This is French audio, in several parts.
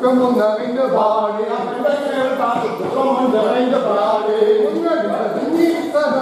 comme on arrive de parler, comme on arrive de parler, on a dit ça va,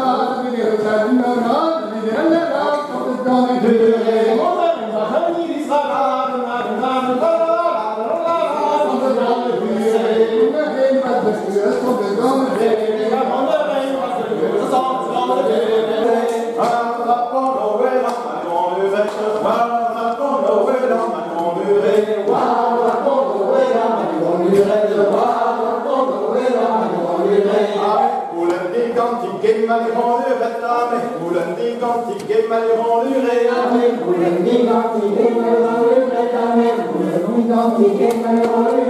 Hãy subscribe cho kênh Ghiền Mì Gõ để không bỏ lỡ những video hấp dẫn.